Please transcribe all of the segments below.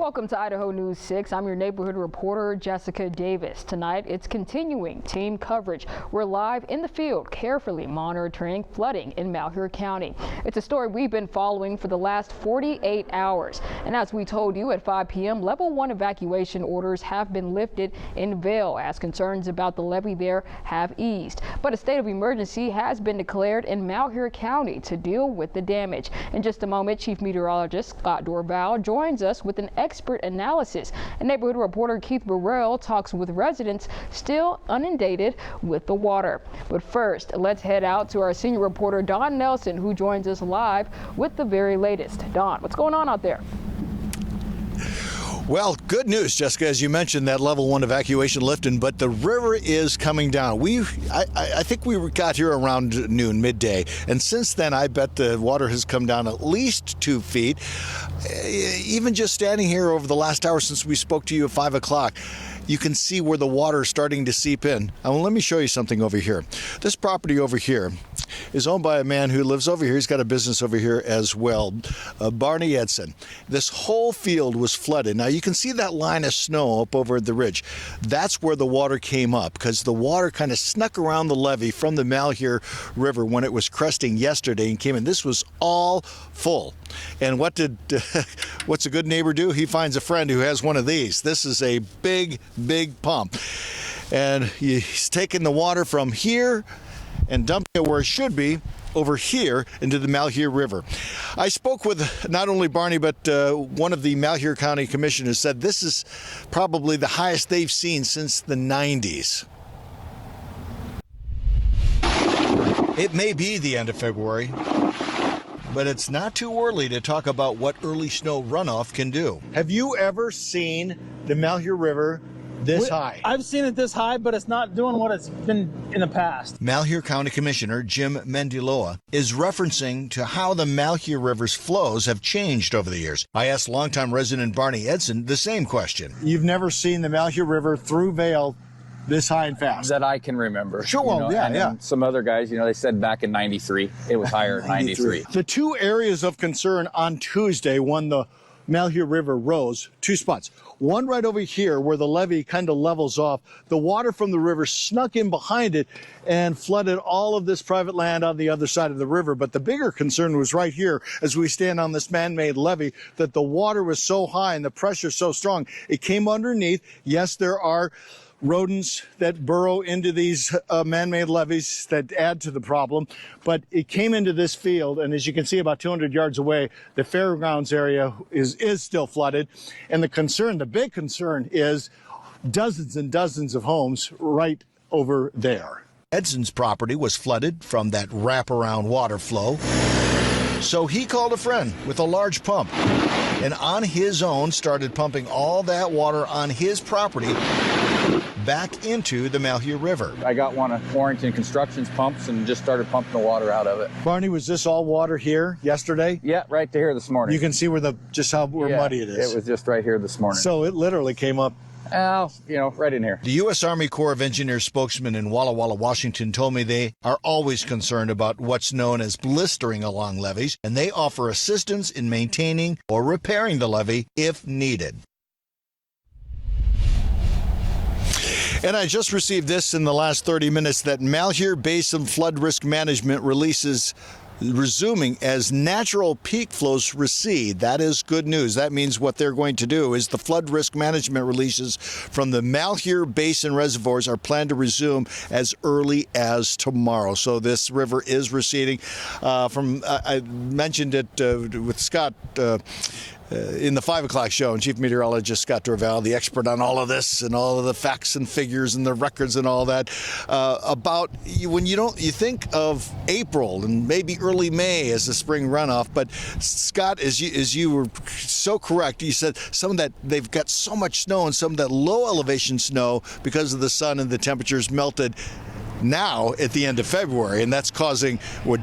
Welcome to Idaho News 6. I'm your neighborhood reporter, Jessica Davis. Tonight, it's continuing team coverage. We're live in the field, carefully monitoring flooding in Malheur County. It's a story we've been following for the last 48 hours. And as we told you at 5 p.m., level 1 evacuation orders have been lifted in Vale as concerns about the levee there have eased. But a state of emergency has been declared in Malheur County to deal with the damage. In just a moment, Chief Meteorologist Scott Dorval joins us with an expert analysis. And neighborhood reporter Keith Burrell talks with residents still inundated with the water. But first, let's head out to our senior reporter Don Nelson, who joins us live with the very latest. Don, what's going on out there? Well, good news, Jessica, as you mentioned, that level 1 evacuation lifting, but the river is coming down. I think we got here around noon, midday, and since then I bet the water has come down at least 2 feet. Even just standing here over the last hour since we spoke to you at 5 o'clock, you can see where the water is starting to seep in. Well, let me show you something over here. This property over here is owned by a man who lives over here. He's got a business over here as well, Barney Edson. This whole field was flooded. Now you can see that line of snow up over the ridge. That's where the water came up because the water kind of snuck around the levee from the Malheur River when it was cresting yesterday and came in. This was all full. And what's a good neighbor do? He finds a friend who has one of these. This is a big pump. And he's taking the water from here and dumping it where it should be, over here into the Malheur River. I spoke with not only Barney, but one of the Malheur County commissioners said this is probably the highest they've seen since the 90s. It may be the end of February, but it's not too early to talk about what early snow runoff can do. Have you ever seen the Malheur River this high? I've seen it this high, but it's not doing what it's been in the past. Malheur County Commissioner Jim Mendiloa is referencing to how the Malheur River's flows have changed over the years. I asked longtime resident Barney Edson the same question. You've never seen the Malheur River through Vale this high and fast? That I can remember. Sure, well, yeah. Some other guys, they said back in 93, it was higher in 93. The two areas of concern on Tuesday when the Malheur River rose, 2 spots. One right over here where the levee kind of levels off. The water from the river snuck in behind it and flooded all of this private land on the other side of the river. But the bigger concern was right here as we stand on this man-made levee, that the water was so high and the pressure so strong. It came underneath. Yes, there are rodents that burrow into these man-made levees that add to the problem, but it came into this field, and as you can see about 200 yards away, the fairgrounds area is still flooded. And the big concern is dozens and dozens of homes right over there. Edson's property was flooded from that wraparound water flow, so he called a friend with a large pump and on his own started pumping all that water on his property back into the Malheur River. I got one of Warrington Construction's pumps and just started pumping the water out of it. Barney, was this all water here yesterday? Yeah, right to here this morning. You can see where how muddy it is. It was just right here this morning. So it literally came up. Right in here. The U.S. Army Corps of Engineers spokesman in Walla Walla, Washington, told me they are always concerned about what's known as blistering along levees, and they offer assistance in maintaining or repairing the levee if needed. And I just received this in the last 30 minutes that Malheur Basin Flood Risk Management releases resuming as natural peak flows recede. That is good news. That means what they're going to do is the flood risk management releases from the Malheur Basin reservoirs are planned to resume as early as tomorrow. So this river is receding. I mentioned it with Scott in the 5 o'clock show, and Chief Meteorologist Scott Dorval, the expert on all of this and all of the facts and figures and the records and all that, about when you think of April and maybe early May as the spring runoff. But Scott, as you were so correct, you said some of that they've got so much snow and some of that low elevation snow because of the sun and the temperatures melted now at the end of February, and that's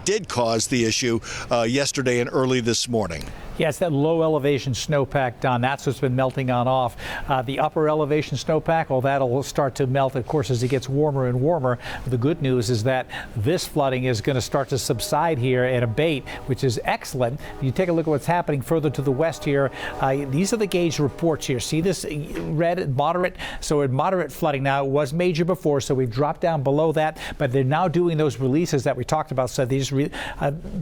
did cause the issue yesterday and early this morning. Yeah, it's that low elevation snowpack, Don. That's what's been melting on off. The upper elevation snowpack, well, that'll start to melt, of course, as it gets warmer and warmer. The good news is that this flooding is going to start to subside here and abate, which is excellent. You take a look at what's happening further to the west here. These are the gauge reports here. See this red, moderate? So in moderate flooding now. It was major before, so we've dropped down below that, but they're now doing those releases that we talked about. So they just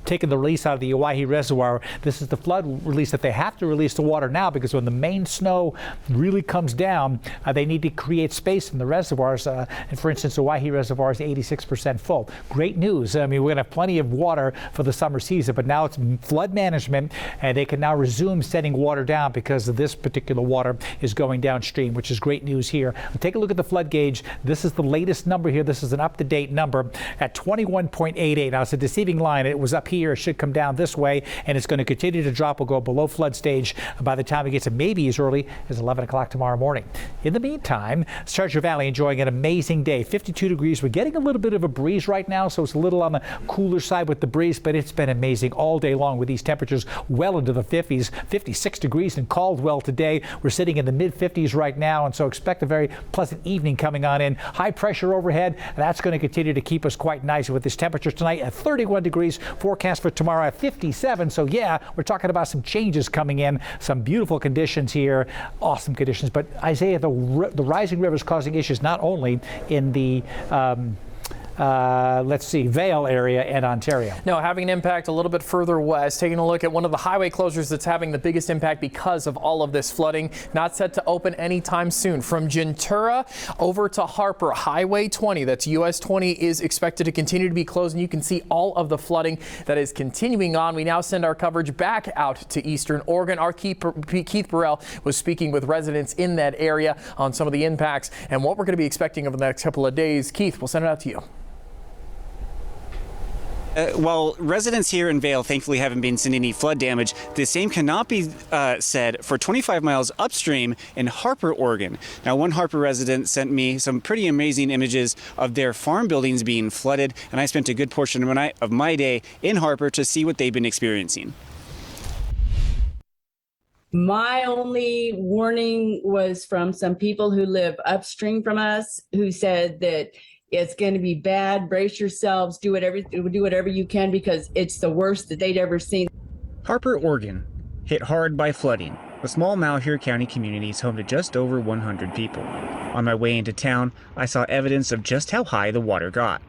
taken the release out of the Owyhee Reservoir. This is the flood release that they have to release the water now, because when the main snow really comes down, they need to create space in the reservoirs. And for instance, the Owyhee Reservoir is 86% full. Great news. I mean, we're going to have plenty of water for the summer season, but now it's flood management, and they can now resume setting water down because of this particular water is going downstream, which is great news here. Take a look at the flood gauge. This is the latest number here. This is an up-to-date number at 21.88. Now, it's a deceiving line. It was up here. It should come down this way, and it's going to continue to drop. We'll go below flood stage by the time it gets to maybe as early as 11 o'clock tomorrow morning. In the meantime, Treasure Valley enjoying an amazing day. 52 degrees. We're getting a little bit of a breeze right now, so it's a little on the cooler side with the breeze, but it's been amazing all day long with these temperatures well into the 50s. 56 degrees in Caldwell today. We're sitting in the mid-50s right now, and so expect a very pleasant evening coming on in. High pressure overhead. That's going to continue to keep us quite nice with this temperature tonight at 31 degrees. Forecast for tomorrow at 57. So yeah, we're talking about some changes coming in. Some beautiful conditions here. Awesome conditions. But Isaiah, the rising river is causing issues not only in the let's see, Vale area and Ontario. No, having an impact a little bit further west. Taking a look at one of the highway closures that's having the biggest impact because of all of this flooding. Not set to open anytime soon. From Gentura over to Harper, Highway 20, that's US 20, is expected to continue to be closed, and you can see all of the flooding that is continuing on. We now send our coverage back out to Eastern Oregon. Our Keith Burrell was speaking with residents in that area on some of the impacts and what we're going to be expecting over the next couple of days. Keith, we'll send it out to you. While residents here in Vale thankfully haven't been seeing any flood damage, the same cannot be said for 25 miles upstream in Harper, Oregon. Now, one Harper resident sent me some pretty amazing images of their farm buildings being flooded, and I spent a good portion of my day in Harper to see what they've been experiencing. My only warning was from some people who live upstream from us, who said that it's going to be bad. Brace yourselves. Do whatever you can, because it's the worst that they'd ever seen. Harper, Oregon, hit hard by flooding. The small Malheur County community is home to just over 100 people. On my way into town, I saw evidence of just how high the water got.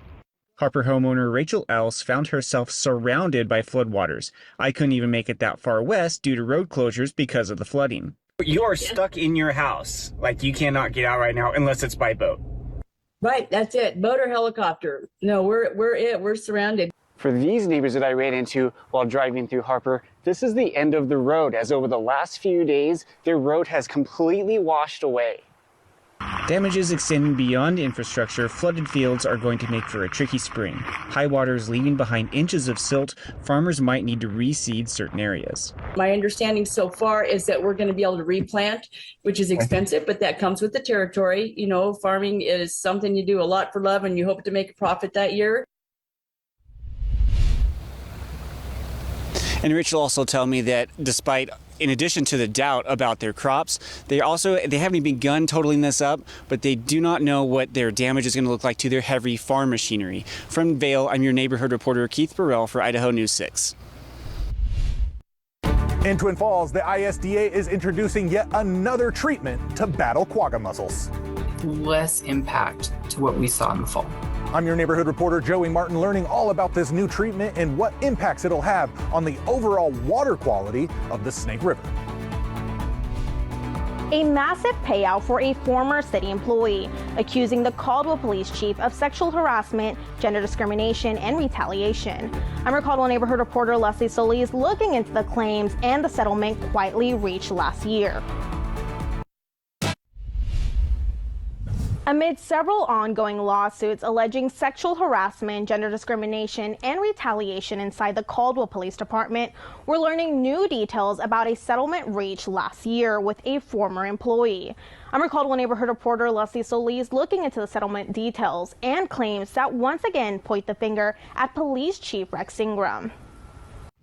Harper homeowner Rachel Else found herself surrounded by floodwaters. I couldn't even make it that far west due to road closures because of the flooding. You are stuck in your house. Like, you cannot get out right now unless it's by boat. Right, that's it. Boat or helicopter. No, we're surrounded. For these neighbors that I ran into while driving through Harper, this is the end of the road, as over the last few days, their road has completely washed away. Damages extending beyond infrastructure, flooded fields are going to make for a tricky spring. High waters leaving behind inches of silt, farmers might need to reseed certain areas. My understanding so far is that we're going to be able to replant, which is expensive, but that comes with the territory. You know, farming is something you do a lot for love, and you hope to make a profit that year. And Rachel also told me that in addition to the doubt about their crops, they haven't begun totaling this up, but they do not know what their damage is going to look like to their heavy farm machinery. From Vale, I'm your neighborhood reporter Keith Burrell for Idaho News 6. In Twin Falls, the ISDA is introducing yet another treatment to battle quagga mussels. Less impact to what we saw in the fall. I'm your neighborhood reporter Joey Martin, learning all about this new treatment and what impacts it'll have on the overall water quality of the Snake River. A massive payout for a former city employee accusing the Caldwell police chief of sexual harassment, gender discrimination, and retaliation. I'm your Caldwell neighborhood reporter Leslie Solis, looking into the claims and the settlement quietly reached last year. Amid several ongoing lawsuits alleging sexual harassment, gender discrimination, and retaliation inside the Caldwell Police Department, we're learning new details about a settlement reached last year with a former employee. I'm your Caldwell neighborhood reporter Leslie Solis, looking into the settlement details and claims that once again point the finger at Police Chief Rex Ingram.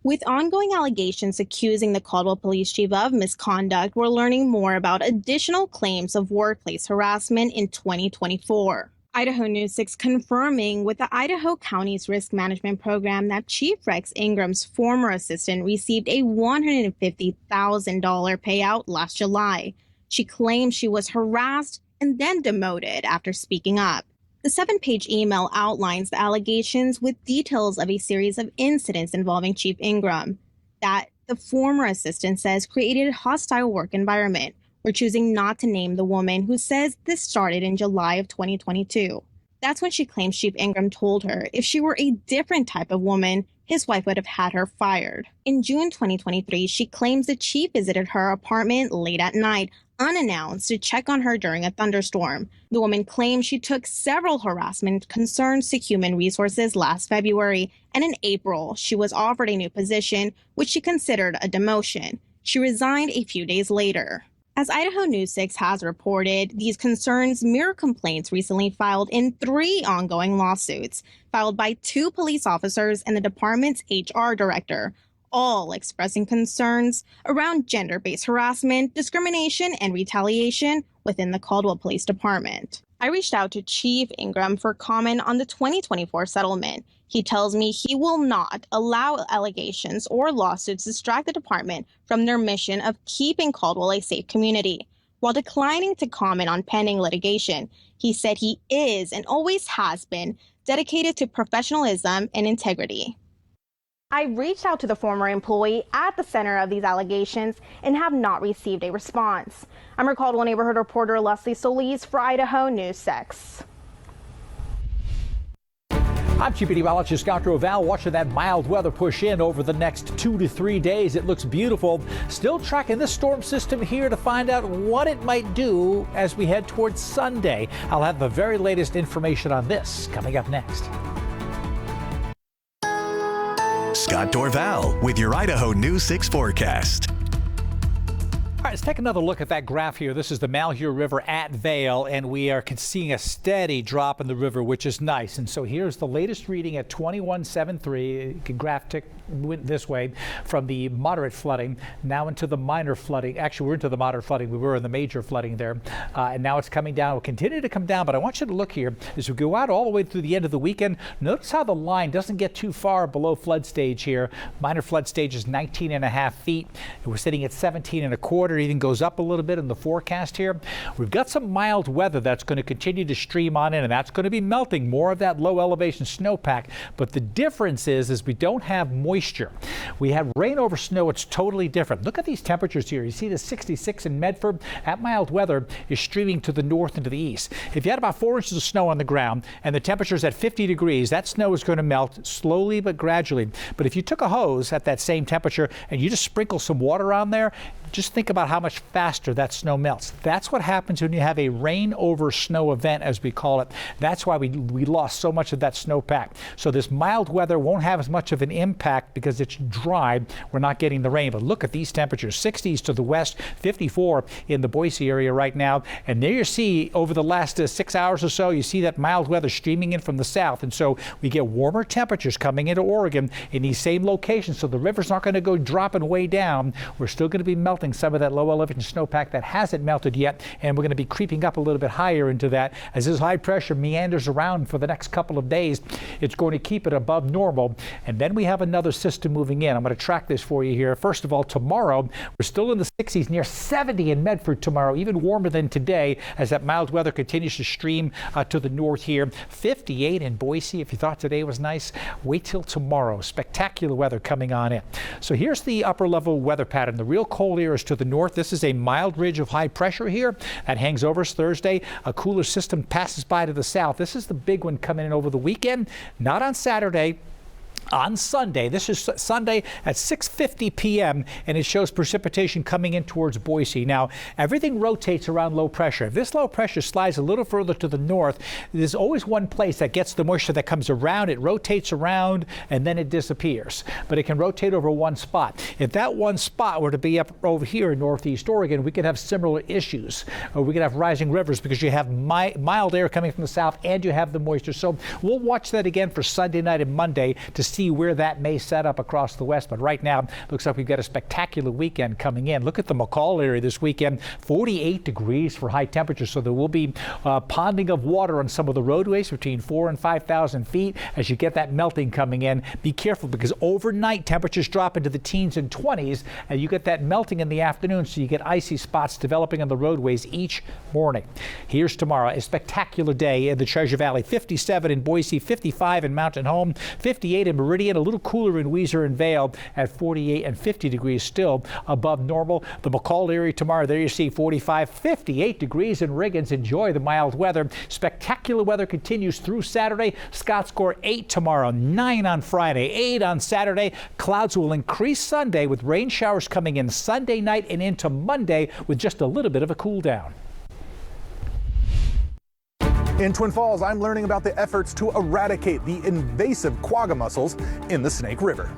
With ongoing allegations accusing the Caldwell police chief of misconduct, we're learning more about additional claims of workplace harassment in 2024. Idaho News 6 confirming with the Idaho County's risk management program that Chief Rex Ingram's former assistant received a $150,000 payout last July. She claims she was harassed and then demoted after speaking up. The 7-page email outlines the allegations with details of a series of incidents involving Chief Ingram that the former assistant says created a hostile work environment. We're choosing not to name the woman who says this started in July of 2022. That's when she claims Chief Ingram told her if she were a different type of woman, his wife would have had her fired. In June 2023, she claims the chief visited her apartment late at night, unannounced, to check on her during a thunderstorm. The woman claims she took several harassment concerns to Human Resources last February, and in April, she was offered a new position, which she considered a demotion. She resigned a few days later. As Idaho News 6 has reported, these concerns mirror complaints recently filed in 3 ongoing lawsuits, filed by 2 police officers and the department's HR director, all expressing concerns around gender-based harassment, discrimination, and retaliation within the Caldwell Police Department. I reached out to Chief Ingram for comment on the 2024 settlement. He tells me he will not allow allegations or lawsuits to distract the department from their mission of keeping Caldwell a safe community. While declining to comment on pending litigation, he said he is and always has been dedicated to professionalism and integrity. I reached out to the former employee at the center of these allegations and have not received a response. I'm your Caldwell neighborhood reporter Leslie Solis for Idaho News 6. I'm Chief Meteorologist Dr. Oval, watching that mild weather push in over the next 2 to 3 days. It looks beautiful. Still tracking this storm system here to find out what it might do as we head towards Sunday. I'll have the very latest information on this coming up next. Scott Dorval with your Idaho News 6 forecast. All right, let's take another look at that graph here. This is the Malheur River at Vale, and we are seeing a steady drop in the river, which is nice. And so here's the latest reading at 21.73. Graph went this way from the moderate flooding now into the minor flooding. Actually, we're into the moderate flooding. We were in the major flooding there, and now it's coming down. We'll continue to come down, but I want you to look here as we go out all the way through the end of the weekend. Notice how the line doesn't get too far below flood stage here. Minor flood stage is 19.5 feet. We're sitting at 17.25. Even goes up a little bit in the forecast here. We've got some mild weather that's going to continue to stream on in, and that's going to be melting more of that low elevation snowpack. But the difference is we don't have moisture. We have rain over snow. It's totally different. Look at these temperatures here. You see the 66 in Medford. That mild weather is streaming to the north and to the east. If you had about 4 inches of snow on the ground and the temperature's at 50 degrees, that snow is going to melt slowly but gradually. But if you took a hose at that same temperature and you just sprinkle some water on there, just think about how much faster that snow melts. That's what happens when you have a rain over snow event, as we call it. That's why we lost so much of that snowpack. So this mild weather won't have as much of an impact because it's dry. We're not getting the rain. But look at these temperatures, 60s to the west, 54 in the Boise area right now. And there you see over the last 6 hours or so, you see that mild weather streaming in from the south. And so we get warmer temperatures coming into Oregon in these same locations. So the river's not going to go dropping way down. We're still going to be melting some of that low elevation snowpack that hasn't melted yet, and we're going to be creeping up a little bit higher into that as this high pressure meanders around for the next couple of days. It's going to keep it above normal, and then we have another system moving in. I'm going to track this for you here. First of all, tomorrow we're still in the 60s, near 70 in Medford tomorrow, even warmer than today as that mild weather continues to stream to the north here. 58 in Boise. If you thought today was nice, wait till tomorrow. Spectacular weather coming on in. So here's the upper level weather pattern. The real cold air is to the north. This is a mild ridge of high pressure here that hangs over us Thursday. A cooler system passes by to the south. This is the big one coming in over the weekend, not on Saturday. On Sunday, this is Sunday at 6:50 p.m. and it shows precipitation coming in towards Boise. Now, everything rotates around low pressure. If this low pressure slides a little further to the north, there's always one place that gets the moisture that comes around. It rotates around and then it disappears. But it can rotate over one spot. If that one spot were to be up over here in northeast Oregon, we could have similar issues. Or we could have rising rivers because you have mild air coming from the south and you have the moisture. So we'll watch that again for Sunday night and Monday to see see where that may set up across the west. But right now, looks like we've got a spectacular weekend coming in. Look at the McCall area this weekend, 48 degrees for high temperatures. So there will be ponding of water on some of the roadways between 4,000 and 5,000 feet as you get that melting coming in. Be careful because overnight temperatures drop into the teens and 20s, and you get that melting in the afternoon, so you get icy spots developing on the roadways each morning. Here's tomorrow, a spectacular day in the Treasure Valley. 57 in Boise, 55 in Mountain Home, 58 in Meridian, a little cooler in Weiser and Vail at 48 and 50 degrees still above normal. The McCall area tomorrow, there you see 45, 58 degrees in Riggins. Enjoy the mild weather. Spectacular weather continues through Saturday. Scott score 8 tomorrow, 9 on Friday, 8 on Saturday. Clouds will increase Sunday with rain showers coming in Sunday night and into Monday with just a little bit of a cool down. In Twin Falls, I'm learning about the efforts to eradicate the invasive quagga mussels in the Snake River.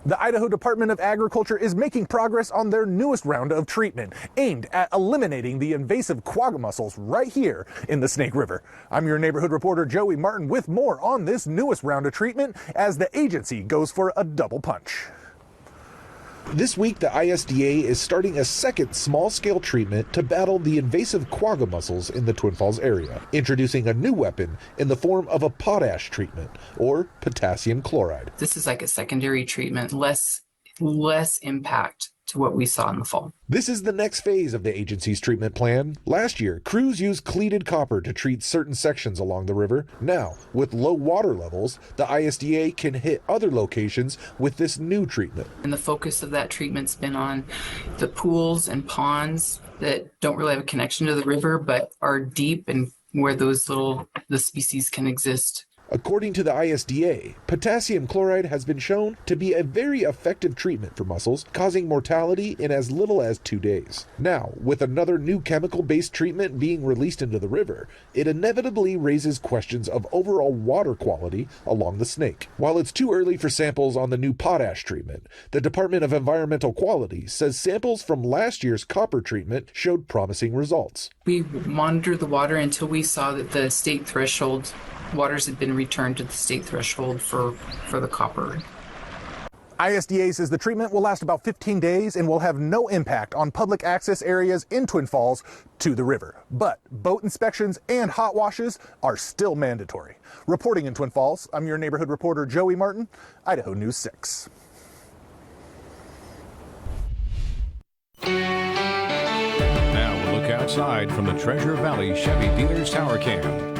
The Idaho Department of Agriculture is making progress on their newest round of treatment aimed at eliminating the invasive quagga mussels right here in the Snake River. I'm your neighborhood reporter Joey Martin with more on this newest round of treatment as the agency goes for a double punch. This week, the ISDA is starting a second small-scale treatment to battle the invasive quagga mussels in the Twin Falls area, introducing a new weapon in the form of a potash treatment, or potassium chloride. This is like a secondary treatment, less impact to what we saw in the fall. This is the next phase of the agency's treatment plan. Last year, crews used cleated copper to treat certain sections along the river. Now, with low water levels, the ISDA can hit other locations with this new treatment. And the focus of that treatment's been on the pools and ponds that don't really have a connection to the river, but are deep and where the species can exist. According to the ISDA, potassium chloride has been shown to be a very effective treatment for mussels, causing mortality in as little as 2 days. Now, with another new chemical-based treatment being released into the river, it inevitably raises questions of overall water quality along the Snake. While it's too early for samples on the new potash treatment, the Department of Environmental Quality says samples from last year's copper treatment showed promising results. We monitored the water until we saw that the state threshold waters had been returned to the state threshold for the copper. ISDA says the treatment will last about 15 days and will have no impact on public access areas in Twin Falls to the river. But boat inspections and hot washes are still mandatory. Reporting in Twin Falls, I'm your neighborhood reporter Joey Martin, Idaho News 6. Now we'll look outside from the Treasure Valley Chevy Dealers Tower Cam.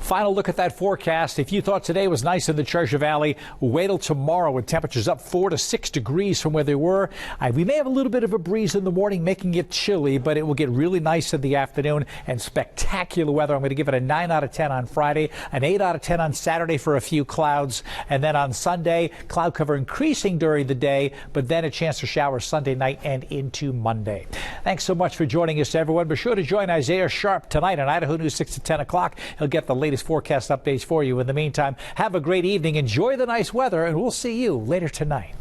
Final look at that forecast. If you thought today was nice in the Treasure Valley, wait till tomorrow with temperatures up 4 to 6 degrees from where they were. We may have a little bit of a breeze in the morning, making it chilly, but it will get really nice in the afternoon and spectacular weather. I'm going to give it a 9 out of 10 on Friday, an 8 out of 10 on Saturday for a few clouds, and then on Sunday, cloud cover increasing during the day, but then a chance for showers Sunday night and into Monday. Thanks so much for joining us, everyone. Be sure to join Isaiah Sharp tonight on Idaho News 6 to 10 o'clock. He'll get the latest forecast updates for you. In the meantime, have a great evening, enjoy the nice weather, and we'll see you later tonight.